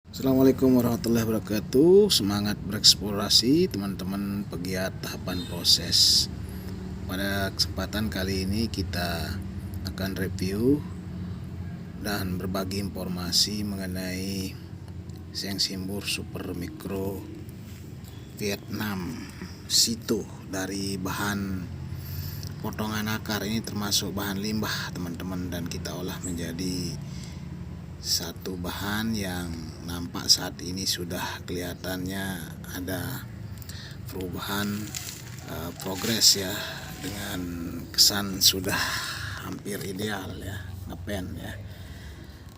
Assalamualaikum warahmatullahi wabarakatuh. Semangat bereksplorasi teman-teman pegiat tahapan proses. Pada kesempatan kali ini kita akan review dan berbagi informasi mengenai Seng Simbur Super Mikro Vietnam Situ dari bahan potongan akar. Ini termasuk bahan limbah teman-teman, dan kita olah menjadi satu bahan yang nampak saat ini sudah kelihatannya ada perubahan progres ya, dengan kesan sudah hampir ideal ya, ngepen ya.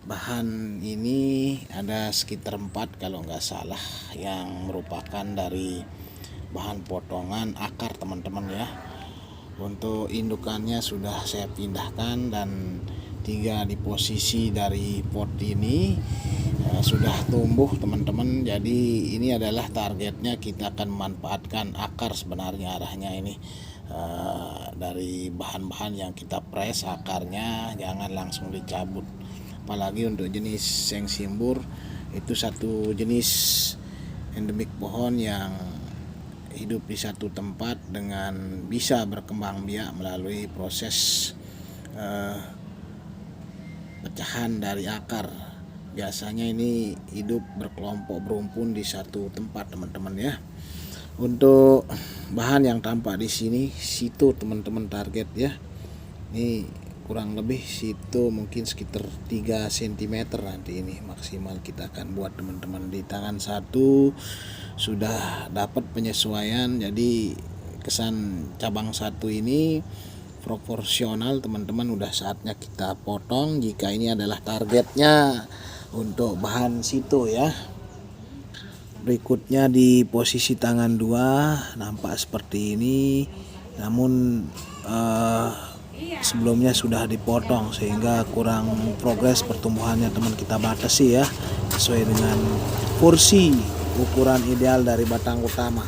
Bahan ini ada sekitar 4 kalau nggak salah, yang merupakan dari bahan potongan akar teman-teman ya. Untuk indukannya sudah saya pindahkan, dan 3 di posisi dari pot ini sudah tumbuh teman-teman. Jadi ini adalah targetnya, kita akan memanfaatkan akar sebenarnya arahnya ini. Dari bahan-bahan yang kita press akarnya jangan langsung dicabut, apalagi untuk jenis Seng Simbur itu satu jenis endemik pohon yang hidup di satu tempat dengan bisa berkembang biak melalui proses pecahan dari akar. Biasanya ini hidup berkelompok berumpun di satu tempat teman-teman ya. Untuk bahan yang tampak di sini situ teman-teman target ya. Ini kurang lebih situ mungkin sekitar 3 cm nanti ini maksimal kita akan buat teman-teman. Di tangan satu sudah dapat penyesuaian, jadi kesan cabang satu ini proporsional teman-teman. Udah saatnya kita potong jika ini adalah targetnya untuk bahan situ ya. Berikutnya di posisi tangan 2 nampak seperti ini, namun sebelumnya sudah dipotong sehingga kurang progres pertumbuhannya teman. Kita batasi ya sesuai dengan porsi ukuran ideal dari batang utama.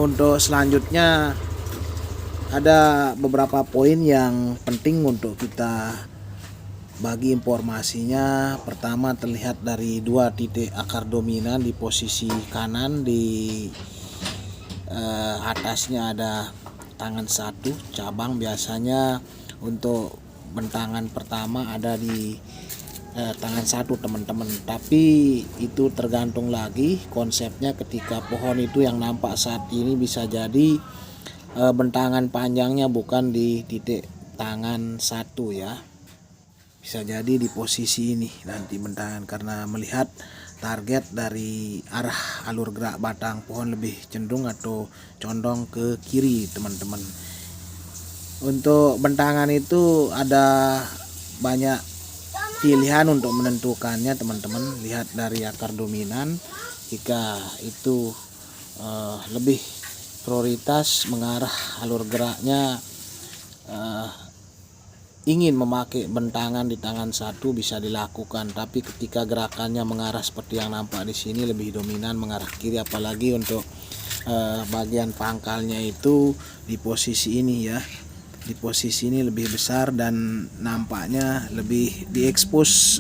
Untuk selanjutnya ada beberapa poin yang penting untuk kita bagi informasinya. Pertama, terlihat dari 2 titik akar dominan di posisi kanan. Di atasnya ada tangan satu cabang. Biasanya untuk bentangan pertama ada di tangan satu teman-teman, tapi itu tergantung lagi konsepnya. Ketika pohon itu yang nampak saat ini bisa jadi bentangan panjangnya bukan di titik tangan satu ya, bisa jadi di posisi ini nanti bentangan, karena melihat target dari arah alur gerak batang pohon lebih cenderung atau condong ke kiri teman-teman. Untuk bentangan itu ada banyak pilihan untuk menentukannya teman-teman. Lihat dari akar dominan, jika itu lebih prioritas mengarah alur geraknya, ingin memakai bentangan di tangan satu bisa dilakukan, tapi ketika gerakannya mengarah seperti yang nampak di sini lebih dominan mengarah kiri, apalagi untuk bagian pangkalnya itu di posisi ini ya. Di posisi ini lebih besar dan nampaknya lebih diekspos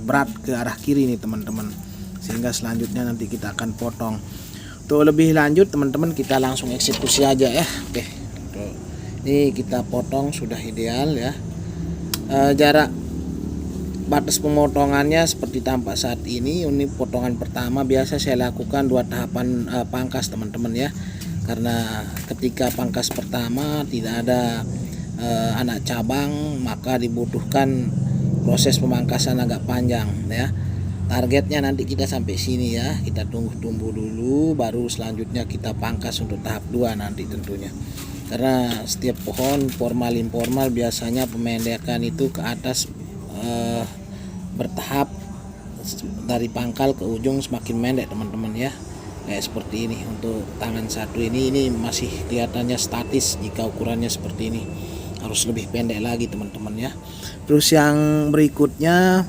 berat ke arah kiri nih teman-teman, sehingga selanjutnya nanti kita akan potong. Untuk lebih lanjut teman-teman kita langsung eksekusi aja ya. Oke, ini kita potong sudah ideal ya. Jarak batas pemotongannya seperti tampak saat ini. Ini potongan pertama. Biasa saya lakukan 2 tahapan pangkas teman-teman ya, karena ketika pangkas pertama tidak ada anak cabang, maka dibutuhkan proses pemangkasan agak panjang ya. Targetnya nanti kita sampai sini ya, kita tunggu tumbuh dulu, baru selanjutnya kita pangkas untuk tahap 2 nanti tentunya. Karena setiap pohon formal informal biasanya pemendekan itu ke atas bertahap, dari pangkal ke ujung semakin pendek teman-teman ya, kayak seperti ini. Untuk tangan satu ini masih kelihatannya statis. Jika ukurannya seperti ini harus lebih pendek lagi teman-teman ya. Terus yang berikutnya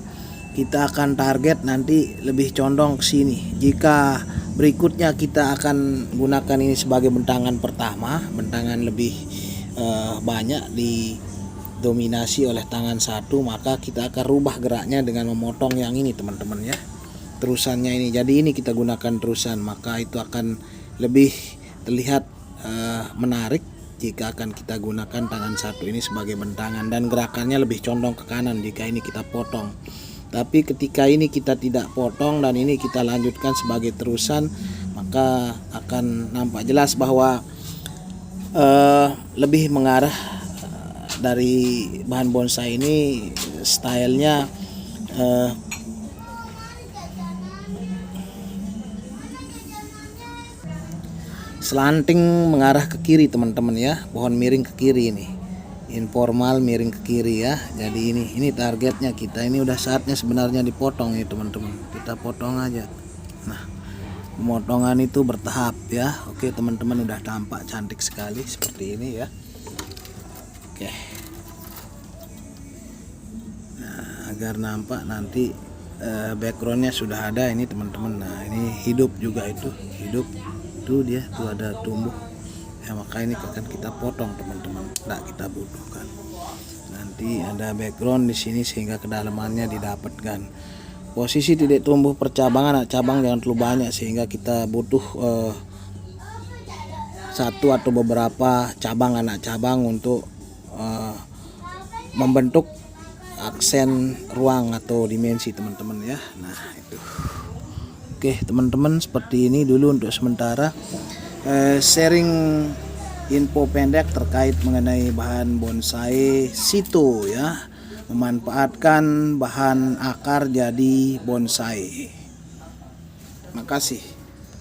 kita akan target nanti lebih condong ke sini. Jika berikutnya kita akan gunakan ini sebagai bentangan pertama, bentangan lebih banyak didominasi oleh tangan satu, maka kita akan rubah geraknya dengan memotong yang ini teman-teman ya. terusannya ini. Jadi ini kita gunakan terusan, maka itu akan lebih terlihat menarik jika akan kita gunakan tangan satu ini sebagai bentangan, dan gerakannya lebih condong ke kanan jika ini kita potong. Tapi ketika ini kita tidak potong dan ini kita lanjutkan sebagai terusan, maka akan nampak jelas bahwa lebih mengarah dari bahan bonsai ini stylenya slanting mengarah ke kiri teman-teman ya, pohon miring ke kiri ini, informal miring ke kiri ya. Jadi ini targetnya kita, ini udah saatnya sebenarnya dipotong nih teman-teman, kita potong aja. Nah, pemotongan itu bertahap ya. Oke teman-teman, udah tampak cantik sekali seperti ini ya. Oke, nah, agar nampak nanti backgroundnya sudah ada ini teman-teman. Nah ini hidup juga, itu hidup tuh, dia tuh ada tumbuh ya, maka ini akan kita potong teman-teman, tidak kita butuhkan. Nanti ada background di sini sehingga kedalamannya didapatkan. Posisi titik tumbuh percabangan, cabang jangan terlalu banyak sehingga kita butuh satu atau beberapa cabang, anak cabang untuk membentuk aksen ruang atau dimensi teman-teman ya. Nah itu. Oke teman-teman, seperti ini dulu untuk sementara sharing info pendek terkait mengenai bahan bonsai situ ya, memanfaatkan bahan akar jadi bonsai. Makasih.